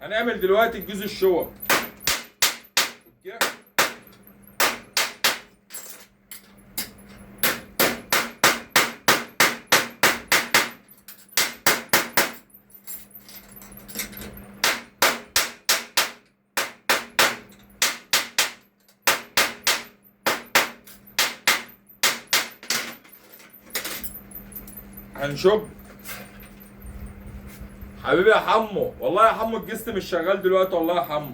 هنعمل دلوقتي الجوز الشوك. هنشب. حبيبي يا حمو، والله يا حمو الجست مش شغال دلوقتي، والله يا حمو.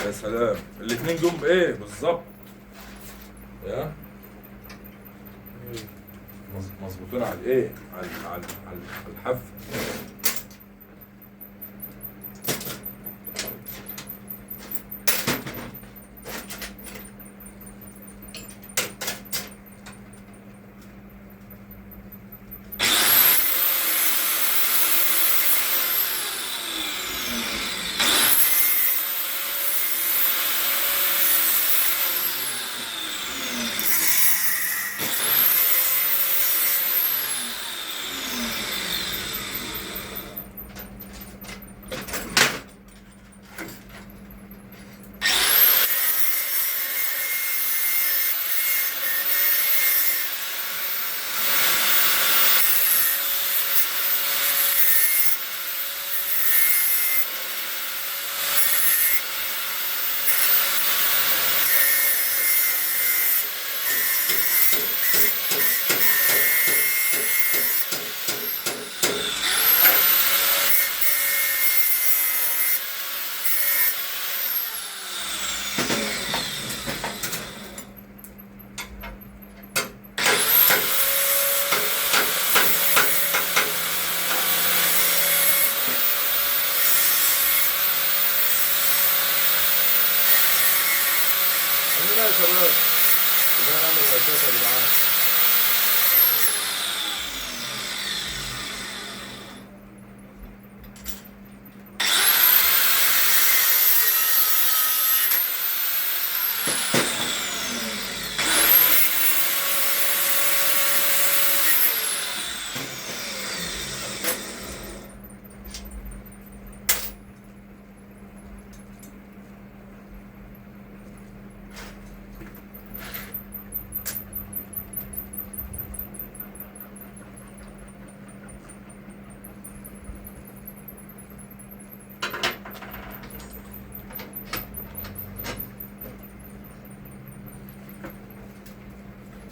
يا سلام، الاتنين جم بايه بالظبط؟ يا مظبوطين على الايه؟ على الحف. يا شباب خلينا نعمل الاساس يا جدعان.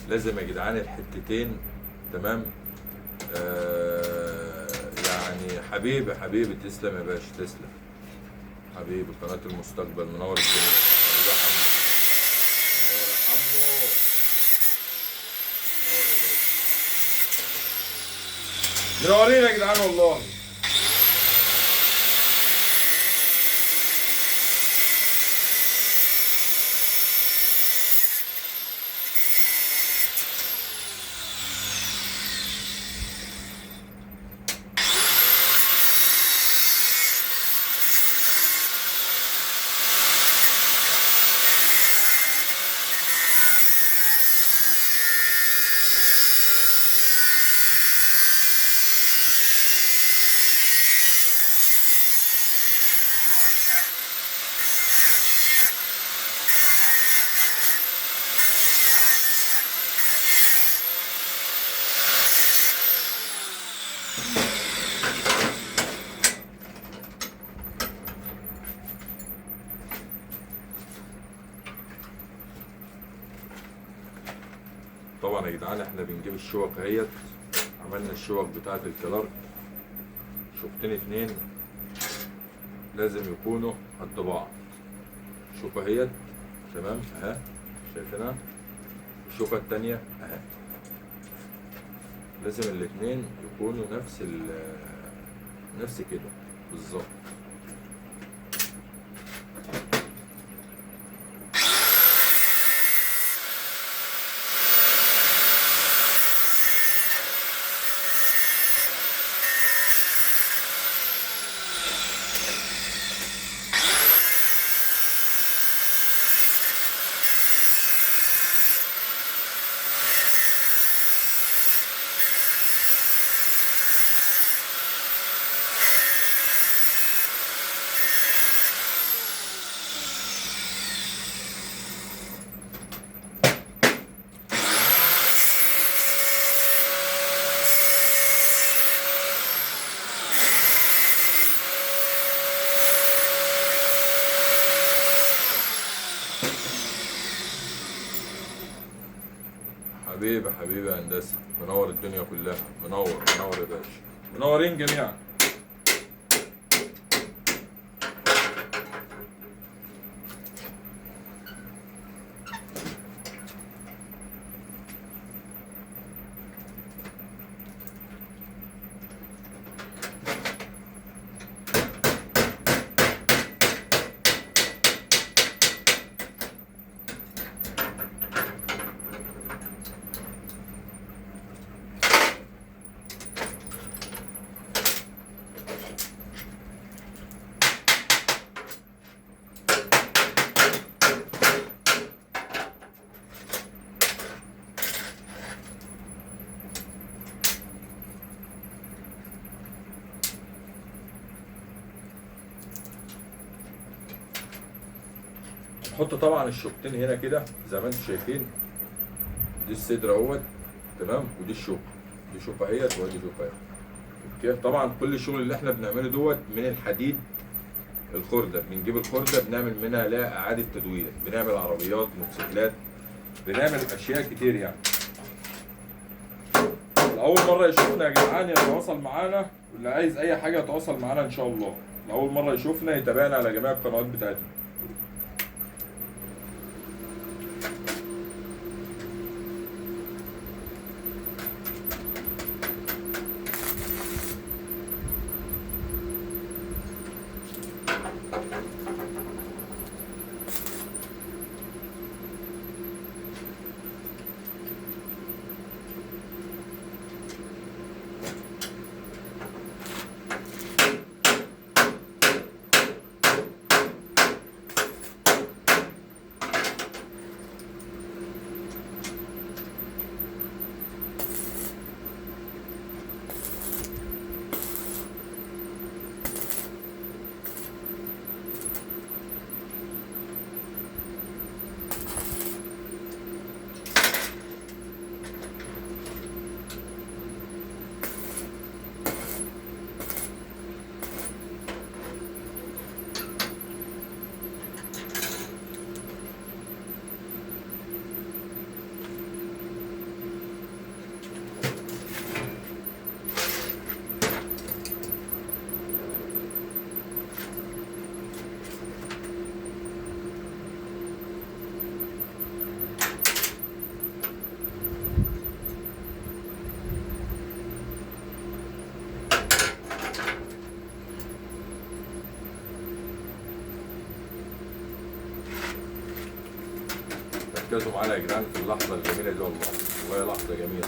لازم يا جدعان الحتتين تمام. يعني حبيبي تسلم يا باشا، تسلم حبيبي. قناة المستقبل منور الدنيا. حبيبي يا حمو، منور يا حمو، منورين يا جدعان والله. طبعا يا جدعان احنا بنجيب الشوك اهيت، عملنا الشوك بتاعت الكلارك شوكتين اتنين لازم يكونوا قد بعض. الشوكة اهيت تمام اهي شايفينها، الشوكة التانية اهي، لازم الاتنين يكونوا نفس كده بالظبط. حبيبي حبيبي يا هندسة، منور الدنيا كلها، منور منور يا باشا، منورين جميعا. نحط طبعا الشوكتين هنا كده زي ما انتم شايفين، دي الصدر اهوت تمام، ودي الشوكه، دي شوكه اهيت وادي شوكه اهيت. اوكي طبعا كل الشغل اللي احنا بنعمله دوت من الحديد الخرده، بنجيب الخرده بنعمل منها لها اعاده تدوير، بنعمل عربيات موتوسيكلات، بنعمل اشياء كتير يعني. اول مره يشوفنا يا جدعان يتواصل معانا، واللي عايز اي حاجه يتواصل معانا ان شاء الله. اول مره يشوفنا يتابعنا على جميع القنوات بتاعتنا. ركزوا معانا يا جدعان في اللحظه الجميله دي، والله لحظه جميله.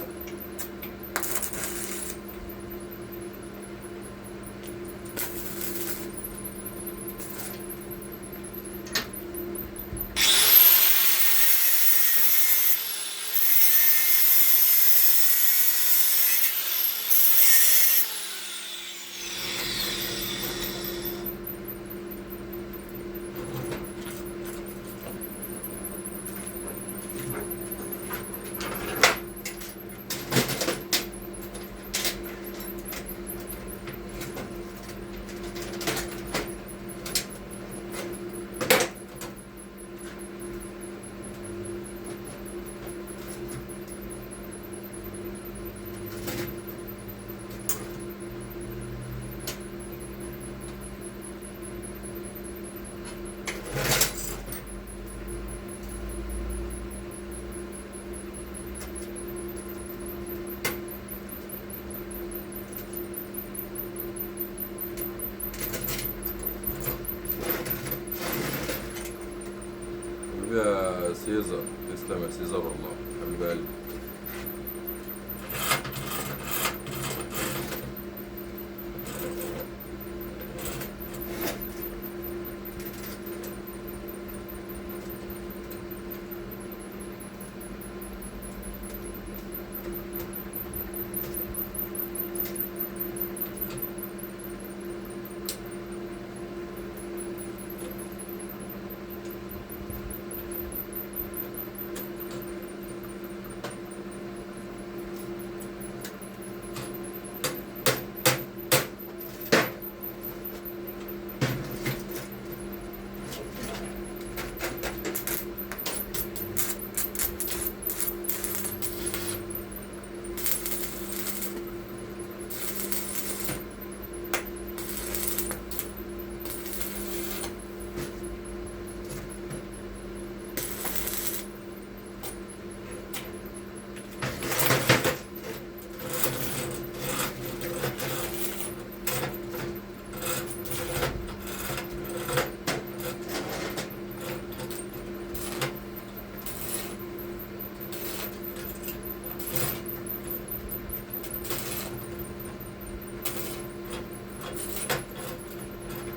تسلم يا سيزر والله حبيب قلبي.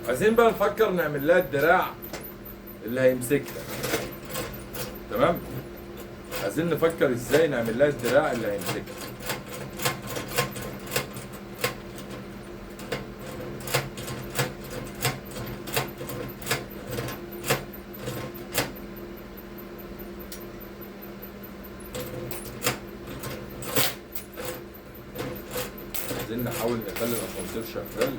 عايزين بقى نفكر نعمل لها الدراع اللي هيمسكها. تمام؟ عايزين نفكر ازاي نعمل لها الدراع اللي هيمسكها. عايزين نحاول نخلي الاسانسير شغال.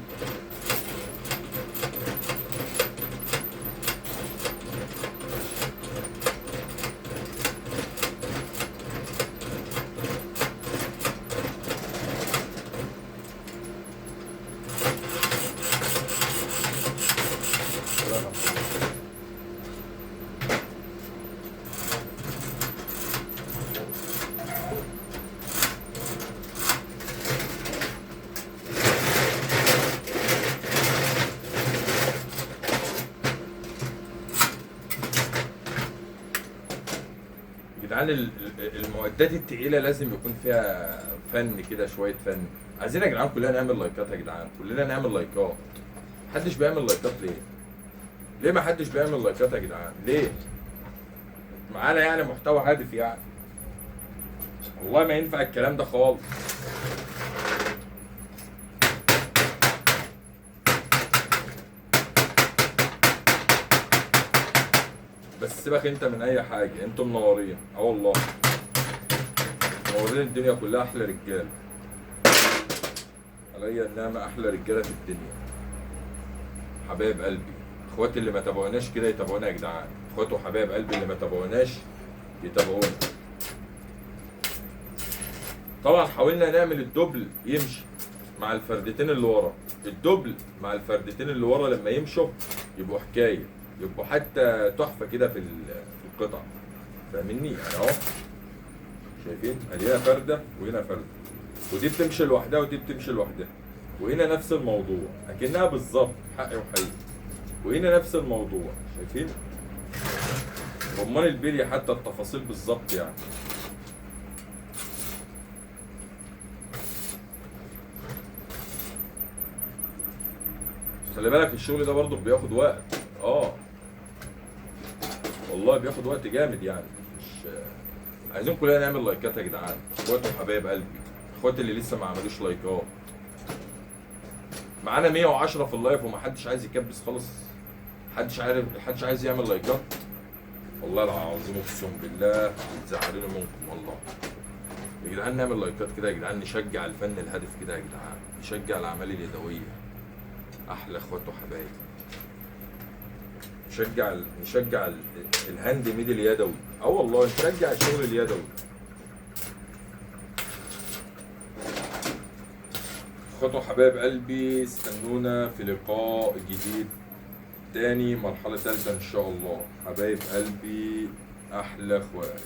جدعان المعدات التقيله لازم يكون فيها فن كده، شويه فن. عايزين يا جدعان كلنا نعمل لايكات يا جدعان، كلنا نعمل لايكات. محدش بيعمل لايكات ليه؟ ليه ما حدش بيعمل لايكات يا جدعان؟ ليه؟ معانا يعني محتوى هادف يعني. والله ما ينفع الكلام ده خالص. بس سيبك انت من اي حاجه، انتوا منورين. والله منورين الدنيا كلها، احلى رجاله عليا النعمه، احلى رجاله في الدنيا، حبايب قلبي. اخواتي اللي ما تابعوناش كده يتابعونا يا جدعان، اخواتي وحبايب قلبي اللي ما تابعوناش يتابعونا. طبعا حاولنا نعمل الدبل يمشي مع الفردتين اللي ورا، الدبل مع الفردتين اللي ورا لما يمشوا يبقوا حكايه، يبقوا حتى تحفه كده في القطع. فاهمني يعني اهو، شايفين؟ ادي هنا فرده وهنا فرده، ودي بتمشي لوحدها ودي بتمشي لوحدها، وهنا نفس الموضوع اكنها بالظبط حقي وحقيقي، وهنا نفس الموضوع. شايفين؟ رمان البلي حتى التفاصيل بالظبط يعني. خلي بالك الشغل ده برضه بياخد وقت. والله بياخد وقت جامد يعني. مش عايزين كلنا نعمل لايكات يا جدعان، اخواتي وحبايب قلبي، اخواتي اللي لسه ما عملوش لايكات. معانا 110 في اللايف ومحدش عايز يكبس خالص. محدش عايز يعمل لايكات. والله العظيم اقسم بالله بتزعلوني منكم والله. يا جدعان نعمل لايكات كده يا جدعان، نشجع الفن الهادف كده يا جدعان، نشجع الاعمال اليدويه. احلى اخوات وحبايب. نشجع الهاند ميد اليدوي. والله نشجع الشغل اليدوي. اخوات وحبايب قلبي استنونا في لقاء جديد تاني، مرحلة ثالثة ان شاء الله. حبايب قلبي احلى اخوات.